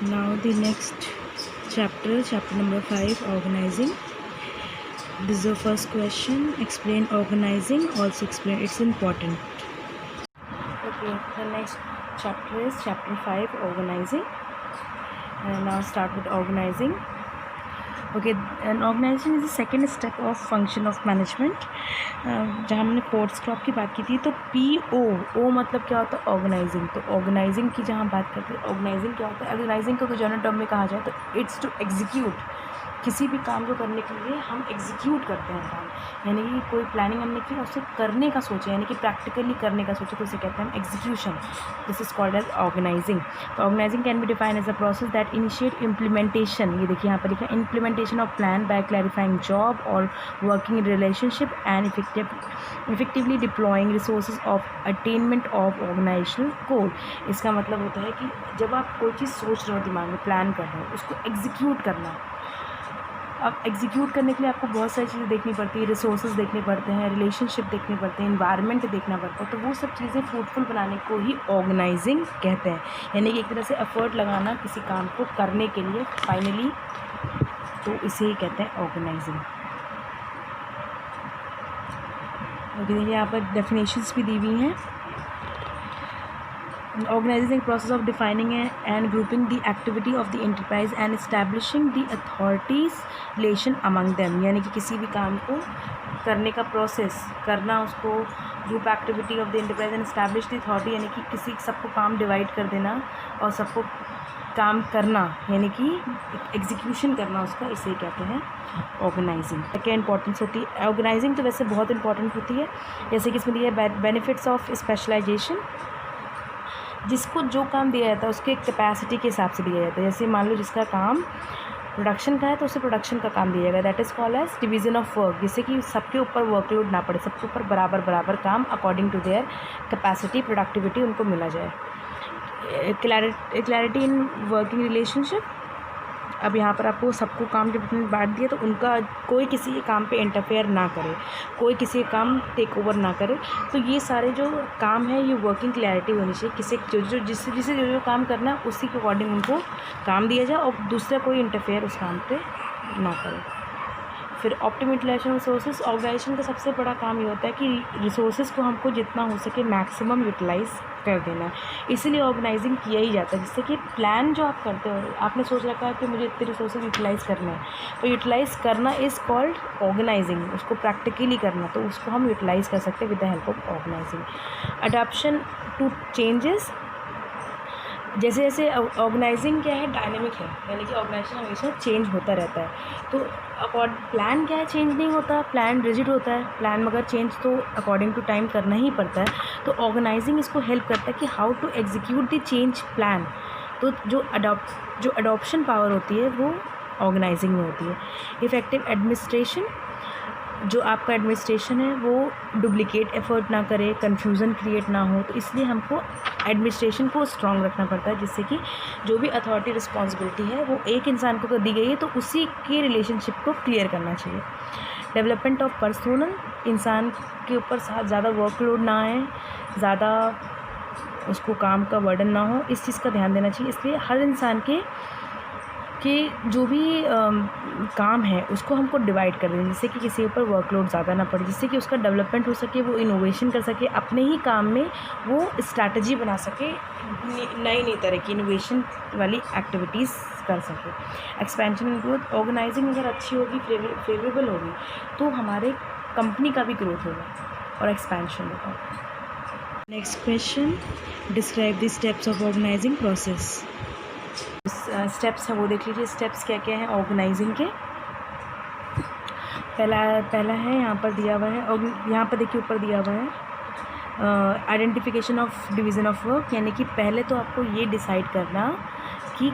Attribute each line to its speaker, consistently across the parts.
Speaker 1: Now the next chapter number 5, organizing. This is the first question. Explain organizing. Also explain it's important. Okay, the next chapter is chapter 5, organizing. And now start with organizing. Okay, and organization is the second step of function of management. जहाँ हमने fourth stop की बात की थी, तो PO मतलब क्या होता है? ऑर्गेनाइजिंग। तो ऑर्गेनाइजिंग की जहाँ बात करते हैं, ऑर्गेनाइजिंग क्या होता है? ऑर्गेनाइजिंग को जनरल टर्म में कहा जाए तो इट्स टू एग्जीक्यूट। किसी भी काम को करने के लिए हम एग्जीक्यूट करते हैं काम, यानी कि कोई प्लानिंग हमने की, उससे करने का सोचा, यानी कि प्रैक्टिकली करने का सोचा, तो उसे कहते हैं हम execution. This is called as organising. तो organising can be defined as a process that initiate implementation. ये देखिए यहाँ पर लिखा है, implementation of plan by clarifying job और working in relationship and effectively deploying resources of attainment of organisational goal. इसका मतलब होता है कि जब आप कोई चीज़ सोच रहे हो, दिमाग में प्लान कर रहे हो, उसको एग्जीक्यूट करना। अब एग्जीक्यूट करने के लिए आपको बहुत सारी चीज़ें देखनी पड़ती है, रिसोर्सेज देखने पड़ते हैं, रिलेशनशिप देखने पड़ते हैं, इन्वायरमेंट देखना पड़ता है। तो वो सब चीज़ें फ्रूटफुल बनाने को ही ऑर्गेनाइजिंग कहते हैं, यानी कि एक तरह से एफर्ट लगाना किसी काम को करने के लिए फाइनली, तो इसे ही कहते हैं ऑर्गेनाइजिंग। देखिए यहाँ पर डेफिनेशंस भी दी हुई हैं। Organizing process of defining and grouping the activity of the enterprise and establishing the authorities relation among them, यानी कि किसी भी काम को करने का प्रोसेस करना, उसको group activity of the enterprise and establish the authority, यानी कि किसी सबको काम डिवाइड कर देना और सबको काम करना, यानी कि एग्जीक्यूशन करना उसका, इसे कहते हैं ऑर्गेनाइजिंग। क्या इंपॉर्टेंस होती है ऑर्गेनाइजिंग? तो वैसे बहुत इंपॉर्टेंट होती है, जैसे कि इसमें दिया है बेनिफिट्स ऑफ स्पेशलाइजेशन। जिसको जो काम दिया जाता है उसके कैपेसिटी के हिसाब से दिया जाता है। जैसे मान लो जिसका काम प्रोडक्शन का है तो उसे प्रोडक्शन का काम दिया जाएगा, that is called as division of work. जिससे कि सबके ऊपर वर्कलोड ना पड़े, सबके ऊपर बराबर बराबर काम according to their capacity, productivity उनको मिला जाए। Clarity in working relationship. अब यहाँ पर आपको सबको काम जब बांट दिया तो उनका कोई किसी के काम पे इंटरफेयर ना करे, कोई किसी का काम टेक ओवर ना करे। तो ये सारे जो काम है, ये वर्किंग क्लैरिटी होनी चाहिए। किसी जिसे जो काम करना है उसी के अकॉर्डिंग उनको काम दिया जाए और दूसरा कोई इंटरफेयर उस काम पे ना करे। फिर optimum utilisation of resources. Organisation का सबसे बड़ा काम ये होता है कि रिसोर्सेज को हमको जितना हो सके मैक्सिमम यूटिलाइज़ कर देना है। इसीलिए ऑर्गेनाइजिंग किया ही जाता है, जिससे कि प्लान जो आप करते हो, आपने सोच रखा है कि मुझे इतने रिसोर्सेज यूटिलाइज़ करने हैं, तो यूटिलाइज़ करना इज़ कॉल्ड ऑर्गेनाइजिंग। उसको प्रैक्टिकली करना, तो उसको हम यूटिलाइज़ कर सकते हैं with the help of organising. Adoption to changes. जैसे जैसे ऑर्गेनाइजिंग क्या है, डायनेमिक है, यानी कि ऑर्गेनाइजेशन हमेशा चेंज होता रहता है। तो प्लान क्या है, चेंज नहीं होता, प्लान रिजिड होता है। प्लान मगर चेंज तो अकॉर्डिंग टू टाइम करना ही पड़ता है। तो ऑर्गेनाइजिंग इसको हेल्प करता है कि how to execute the change plan. तो जो अडॉप्शन पावर होती है वो ऑर्गेनाइजिंग में होती है। Effective administration. जो आपका एडमिनिस्ट्रेशन है वो डुप्लिकेट एफर्ट ना करे, कन्फ्यूज़न क्रिएट ना हो, तो इसलिए हमको एडमिनिस्ट्रेशन को स्ट्रॉन्ग रखना पड़ता है, जिससे कि जो भी अथॉरिटी रिस्पॉन्सिबिलिटी है वो एक इंसान को दी गई है तो उसी के रिलेशनशिप को क्लियर करना चाहिए। Development of personnel. इंसान के ऊपर ज़्यादा वर्कलोड ना आए, ज़्यादा उसको काम का बर्डन ना हो, इस चीज़ का ध्यान देना चाहिए। इसलिए हर इंसान के जो भी काम है उसको हमको डिवाइड कर दें, जिससे कि किसी के ऊपर वर्कलोड ज़्यादा ना पड़े, जिससे कि उसका डेवलपमेंट हो सके, वो इनोवेशन कर सके, अपने ही काम में वो स्ट्रैटेजी बना सके, नई नई तरह की इनोवेशन वाली एक्टिविटीज़ कर सके। Expansion and growth. ऑर्गेनाइजिंग अगर अच्छी होगी, फेवरेबल होगी, तो हमारे कंपनी का भी ग्रोथ होगा और एक्सपेंशन होगा। Next question, describe the steps of organising process. Steps है वो देख लीजिए। स्टेप्स क्या क्या हैं ऑर्गेनाइजिंग के। पहला है यहाँ पर दिया हुआ है, और यहाँ पर देखिए ऊपर दिया हुआ है identification of division of work. यानी कि पहले तो आपको ये डिसाइड करना कि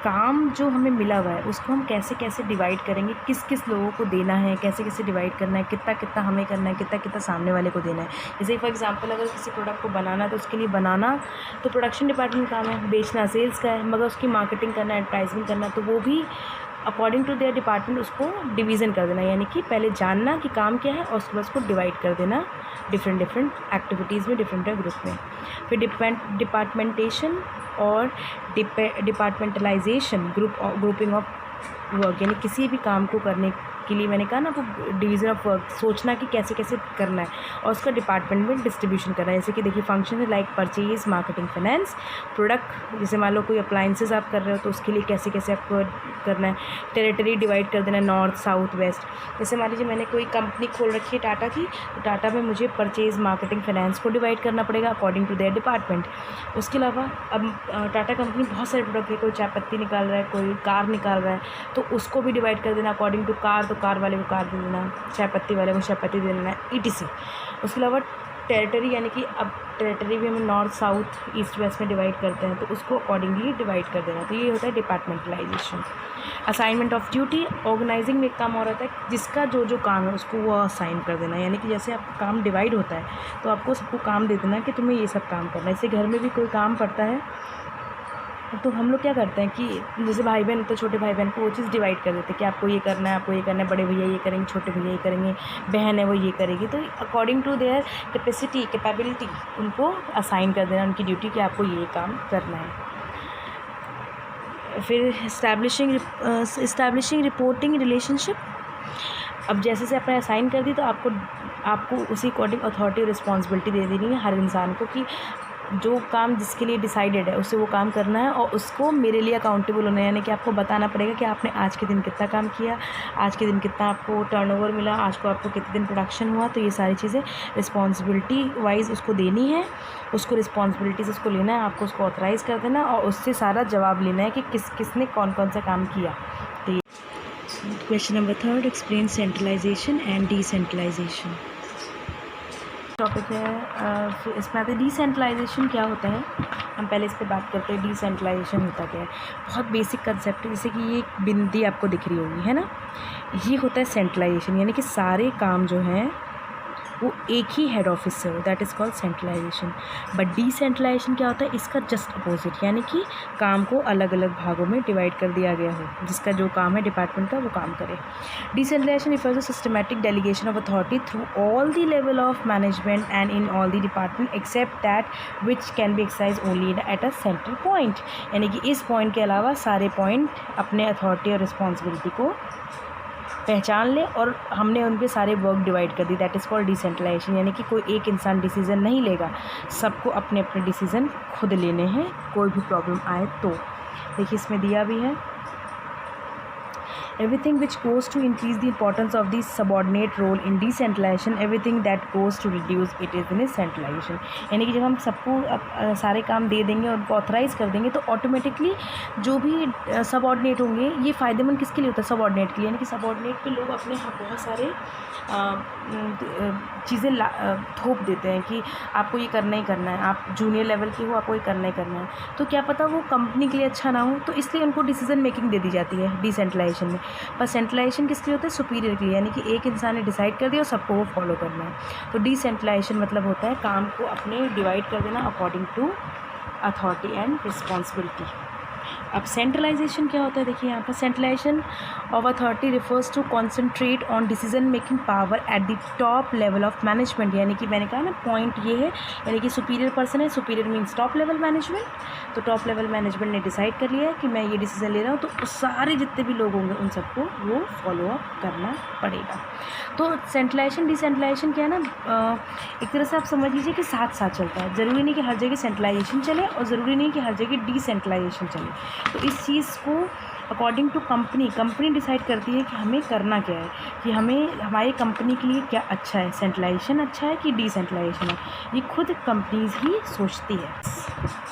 Speaker 1: काम जो हमें मिला हुआ है उसको हम कैसे कैसे डिवाइड करेंगे, किस किस लोगों को देना है, कैसे कैसे डिवाइड करना है, कितना कितना हमें करना है, कितना कितना सामने वाले को देना है। जैसे फॉर एग्जांपल अगर किसी प्रोडक्ट को बनाना है तो उसके लिए बनाना तो प्रोडक्शन डिपार्टमेंट काम है, बेचना सेल्स का है, मगर उसकी मार्केटिंग करना, एडवर्टाइजमेंट करना तो वो भी अकॉर्डिंग टू देयर डिपार्टमेंट उसको डिवीज़न कर देना, यानी कि पहले जानना कि काम क्या है और उसके बाद उसको डिवाइड कर देना डिफरेंट एक्टिविटीज़ में, डिफरेंट ग्रुप में। फिर डिपार्टमेंटेशन और डिपार्टमेंटलाइजेशन, ग्रुपिंग ऑफ वर्क, यानी किसी भी काम को करने के लिए मैंने कहा ना वो डिवीज़न ऑफ वर्क, सोचना कि कैसे कैसे करना है और उसका डिपार्टमेंट में डिस्ट्रीब्यूशन करना है। जैसे कि देखिए फंक्शन है like purchase, marketing, finance, product, जैसे मान लो कोई अप्लाइंसेस आप कर रहे हो तो उसके लिए कैसे कैसे आपको करना है। टेरिटरी डिवाइड कर देना है, नॉर्थ, साउथ, वेस्ट। जैसे मान लीजिए मैंने कोई कंपनी खोल रखी है टाटा की, तो टाटा में मुझे परचेज, मार्केटिंग, फाइनेंस को डिवाइड करना पड़ेगा अकॉर्डिंग टू देयर डिपार्टमेंट। उसके अलावा अब टाटा कंपनी बहुत सारे प्रोडक्ट है, कोई चाय पत्ती निकाल रहा है, कोई कार निकाल रहा है, तो उसको भी डिवाइड कर देना अकॉर्डिंग टू कार, तो कार वाले को कार दे देना, चाय पत्ती वाले को चाय पत्ती दे देना, ETC। उसके अलावा टेरिटरी, यानी कि अब टेरिटरी भी हम नॉर्थ, साउथ, ईस्ट, वेस्ट में डिवाइड करते हैं, तो उसको अकॉर्डिंगली डिवाइड कर देना। तो ये होता है departmentalisation. Assignment of duty, organising में एक काम और आता है, जिसका जो जो काम है उसको वो असाइन कर देना, यानी कि जैसे आपका काम डिवाइड होता है तो आपको सबको काम दे देना कि तुम्हें ये सब काम करना है। जैसे घर में भी कोई काम पड़ता है तो हम लोग क्या करते हैं कि जैसे भाई बहन तो छोटे भाई बहन को वो चीज़ डिवाइड कर देते हैं कि आपको ये करना है, आपको ये करना है, बड़े भैया ये करेंगे, छोटे भैया ये करेंगे, बहन है वो ये करेगी। तो अकॉर्डिंग टू देयर कैपेबिलिटी उनको असाइन कर देना उनकी ड्यूटी कि आपको ये काम करना है। फिर इस्टेब्लिशिंग रिपोर्टिंग रिलेशनशिप। अब जैसे से आपने असाइन कर दी तो आपको उसी अकॉर्डिंग अथॉरिटी रिस्पॉन्सिबिलिटी दे देनी है हर इंसान को कि जो काम जिसके लिए डिसाइडेड है उसे वो काम करना है और उसको मेरे लिए अकाउंटेबल होना है, यानी कि आपको बताना पड़ेगा कि आपने आज के दिन कितना काम किया, आज के दिन कितना आपको टर्नओवर मिला, आज को आपको कितने दिन प्रोडक्शन हुआ। तो ये सारी चीज़ें रिस्पॉन्सिबिलिटी वाइज उसको देनी है, उसको रिस्पॉन्सिबिलिटी से उसको लेना है, आपको उसको ऑथराइज़ कर देना और उससे सारा जवाब लेना है कि किसने कौन कौन सा काम किया। तो ये question number 3, explain centralisation and decentralisation topic है। फिर इसमें आते हैं डिसेंट्रलाइजेशन क्या होता है। हम पहले इस पर बात करते हैं डिसेंट्रलाइजेशन होता क्या है। बहुत बेसिक कंसेप्ट है, जैसे कि ये एक बिंदी आपको दिख रही होगी, है ना, ये होता है सेंट्रलाइजेशन, यानी कि सारे काम जो हैं वो एक ही हेड ऑफिस से हो, that is called centralisation. But decentralisation क्या होता है, इसका जस्ट अपोजिट, यानी कि काम को अलग अलग भागों में डिवाइड कर दिया गया हो, जिसका जो काम है डिपार्टमेंट का वो काम करे। Decentralisation refers to systematic delegation of authority through all the level of management and in all the department except that which can be exercise only at a central point, यानी कि इस पॉइंट के अलावा सारे पॉइंट अपने authority और responsibility को पहचान ले और हमने उन पे सारे वर्क डिवाइड कर दी, दैट इज़ कॉल्ड डिसेंट्रलाइजेशन। यानी कि कोई एक इंसान डिसीज़न नहीं लेगा, सबको अपने अपने डिसीज़न खुद लेने हैं, कोई भी प्रॉब्लम आए तो। देखिए इसमें दिया भी है, everything which goes to increase the importance of the subordinate role in decentralization, everything that goes to reduce it is in centralization। यानी कि जब हम सबको सारे काम दे देंगे और उनको ऑथराइज़ कर देंगे तो ऑटोमेटिकली जो भी सबऑर्डिनेट होंगे, ये फ़ायदेमंद किसके लिए होता है, सबऑर्डिनेट के लिए, यानी कि सबऑर्डिनेट पे लोग अपने यहाँ बहुत सारे चीज़ें थोप देते हैं कि आपको ये करना ही करना है, आप जूनियर लेवल के हो, आपको ये करना ही करना है, तो क्या पता वो कंपनी के लिए अच्छा ना हो, तो इसलिए उनको डिसीजन मेकिंग दे दी जाती है डिसेंट्रलाइजेशन में। पर सेंट्रलाइजेशन किसके लिए होता है, सुपीरियर के लिए, यानी कि एक इंसान ने डिसाइड कर दिया और सबको वो फॉलो करना है। तो डिसेंट्रलाइजेशन मतलब होता है काम को अपने डिवाइड कर देना according to authority and responsibility. अब सेंट्रलाइजेशन क्या होता है, देखिए यहाँ पर centralisation of authority refers to concentrate on decision making power at the top level of management, यानी कि मैंने कहा ना पॉइंट ये है, यानी कि सुपीरियर पर्सन है, superior means top level management, तो टॉप लेवल मैनेजमेंट ने डिसाइड कर लिया है कि मैं ये डिसीजन ले रहा हूँ, तो सारे जितने भी लोग होंगे उन सबको वो फॉलो अप करना पड़ेगा। तो सेंट्रलाइजेशन डिसेंट्रलाइजेशन क्या है ना, एक तरह से आप समझ लीजिए कि साथ साथ चलता है, ज़रूरी नहीं कि हर जगह सेंट्रलाइजेशन चले और ज़रूरी नहीं कि हर जगह डिसेंट्रलाइजेशन चले। तो इस चीज़ को अकॉर्डिंग टू कंपनी डिसाइड करती है कि हमें करना क्या है, कि हमें हमारी कंपनी के लिए क्या अच्छा है, सेंट्रलाइजेशन अच्छा है कि डिसेंट्रलाइजेशन है, ये खुद कंपनीज ही सोचती है।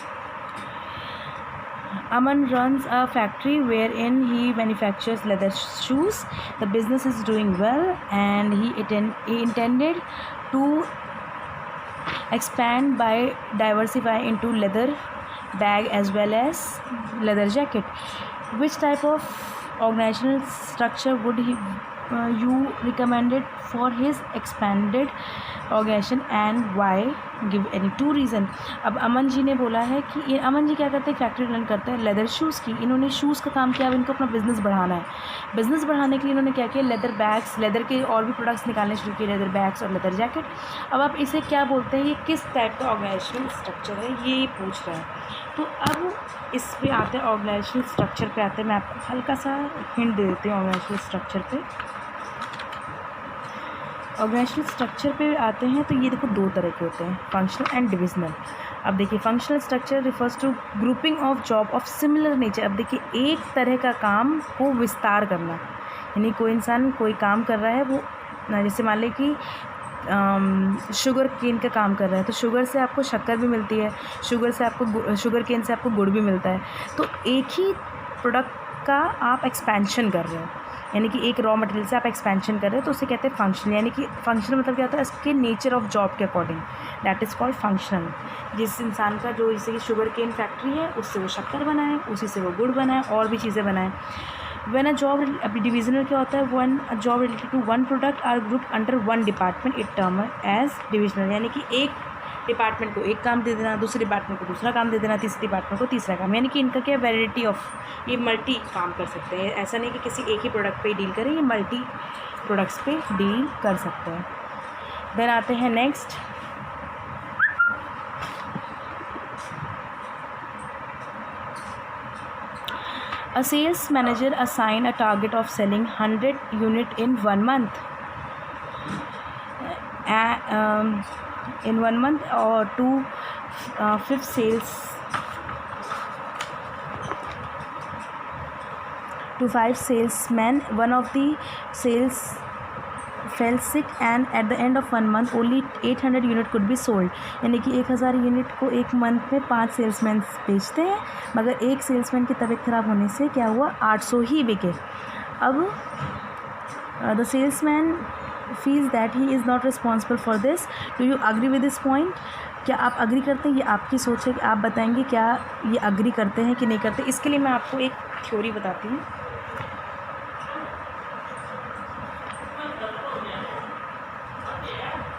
Speaker 1: Aman runs a factory wherein he manufactures leather shoes. The business is doing well and he intended to expand by diversifying into leather bag as well as leather jacket. Which type of organizational structure would you recommended for his expanded organization and why? Give any 2 reason. अब अमन जी ने बोला है कि ये अमन जी क्या करते हैं, factory run करते हैं लेदर शूज़ की। इन्होंने शूज़ का काम किया, अब इनको अपना बिज़नेस बढ़ाना है। बिज़नेस बढ़ाने के लिए इन्होंने क्या किया, लेदर बैग्स, लेदर के और भी प्रोडक्ट्स निकालने शुरू किए, लेदर बैग्स और लेदर जैकेट। अब आप इसे क्या बोलते हैं, ये किस टाइप का ऑर्गेनाइजेशनल स्ट्रक्चर है, ये पूछ रहा है। तो अब इस पे आते हैं, ऑर्गेनाइजेशनल स्ट्रक्चर पे आते हैं। मैं आपको हल्का सा हिंट दे देती हूँ ऑर्गेनाइजेशनल स्ट्रक्चर पे। ऑर्गेनाइजेशनल स्ट्रक्चर पे आते हैं तो ये देखो 2 तरह के होते हैं, फंक्शनल एंड डिविजनल। अब देखिए, functional structure refers to grouping of job of similar nature. अब देखिए, एक तरह का काम को विस्तार करना, यानी कोई इंसान कोई काम कर रहा है, वो जैसे मान लें कि शुगर केन का काम कर रहा है, तो शुगर से आपको शक्कर भी मिलती है, शुगर केन से आपको गुड़ भी मिलता है। तो एक ही प्रोडक्ट का आप एक्सपेंशन कर रहे हो, यानी कि एक रॉ मटेरियल से आप एक्सपेंशन कर रहे हो, तो उसे कहते हैं फंक्शनल। यानी कि फंक्शनल मतलब क्या होता है, इसके नेचर ऑफ जॉब के according, that is called functional. जिस इंसान का जो जैसे कि शुगर केन फैक्ट्री है, उससे वो शक्कर बनाए, उसी से वो गुड़ बनाए, और भी चीज़ें बनाए। व्हेन अ जॉब, अभी डिविजनल क्या होता है, when a job related to one product are group under one department, it term as divisional. यानी कि एक डिपार्टमेंट को एक काम दे देना, दूसरे डिपार्टमेंट को दूसरा काम दे देना, तीसरे डिपार्टमेंट को तीसरा काम, यानी कि इनका क्या वैरायटी ऑफ, ये मल्टी काम कर सकते हैं। ऐसा नहीं कि किसी एक ही प्रोडक्ट पे डील करें, ये मल्टी प्रोडक्ट्स पे डील कर सकते हैं। देन आते हैं next, a sales manager assign a target of selling 100 unit in 1 month, in 1 month, or to 5 sales to 5 salesmen. One of the sales fell sick and at the end of 1 month only 800 unit could be sold। यानी कि 1000 unit को एक month में 5 salesman बेचते हैं, मगर एक salesman की तबीयत ख़राब होने से क्या हुआ, 800 ही बिके। अब the salesman feels that he is not responsible for this. Do you agree with this point? क्या आप अग्री करते हैं? ये आपकी सोच है कि आप बताएंगे क्या ये अग्री करते हैं कि नहीं करते। इसके लिए मैं आपको एक थ्योरी बताती हूँ।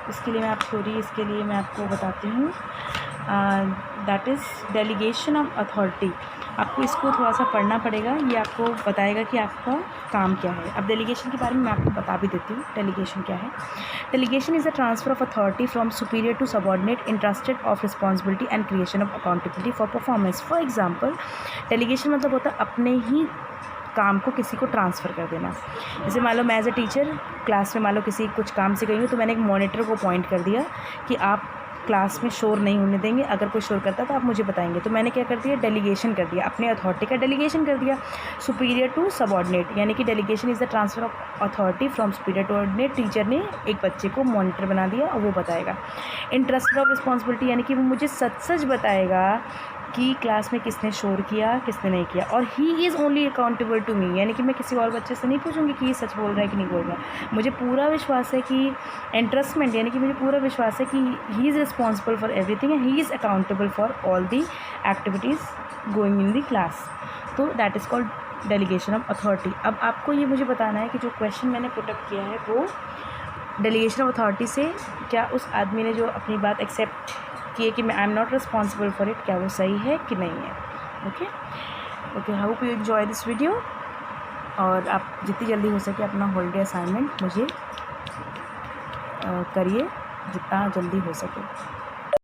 Speaker 1: इसके लिए मैं आपको बताती हूँ, that is delegation of authority. आपको इसको थोड़ा सा पढ़ना पड़ेगा, ये आपको बताएगा कि आपका काम क्या है। अब डेलीगेशन के बारे में मैं आपको बता भी देती हूँ, डेलीगेशन क्या है। Delegation is a transfer of authority from superior to subordinate, interested of responsibility and creation of accountability for performance. For example, delegation मतलब होता है अपने ही काम को किसी को ट्रांसफ़र कर देना। जैसे मान लो मैं एज ए टीचर क्लास में मान लो किसी कुछ काम से गई हूँ, तो मैंने एक मॉनिटर को अपॉइंट कर दिया कि आप क्लास में शोर नहीं होने देंगे, अगर कोई शोर करता है तो आप मुझे बताएंगे। तो मैंने क्या कर दिया, डेलीगेशन कर दिया, अपने अथॉरिटी का डेलीगेशन कर दिया। सुपीरियर टू सबऑर्डिनेट, यानी कि delegation is the transfer of authority from superior to ordinate. Teacher ने एक बच्चे को मॉनिटर बना दिया और वो बताएगा। इंटरेस्टेड ऑफ रिस्पॉन्सिबिलिटी, यानी कि वो मुझे सच सच बताएगा कि क्लास में किसने शोर किया, किसने नहीं किया। और he is only accountable to me, यानी कि मैं किसी और बच्चे से नहीं पूछूंगी कि ये सच बोल रहा है कि नहीं बोल रहा है। मुझे पूरा विश्वास है कि इंटरेस्टमेंट, यानी कि मुझे पूरा विश्वास है कि he is responsible for everything and he is accountable for all the activities going in the class. तो that is called delegation of authority. अब आपको ये मुझे बताना है कि जो क्वेश्चन मैंने पुटअप किया है वो डेलीगेशन ऑफ अथॉरिटी से क्या उस आदमी ने जो अपनी बात एक्सेप्ट किए कि मैं I am not responsible for it, क्या वो सही है कि नहीं है। Okay, hope you enjoy this video. और आप जितनी जल्दी हो सके अपना हॉलीडे असाइनमेंट मुझे करिए, जितना जल्दी हो सके।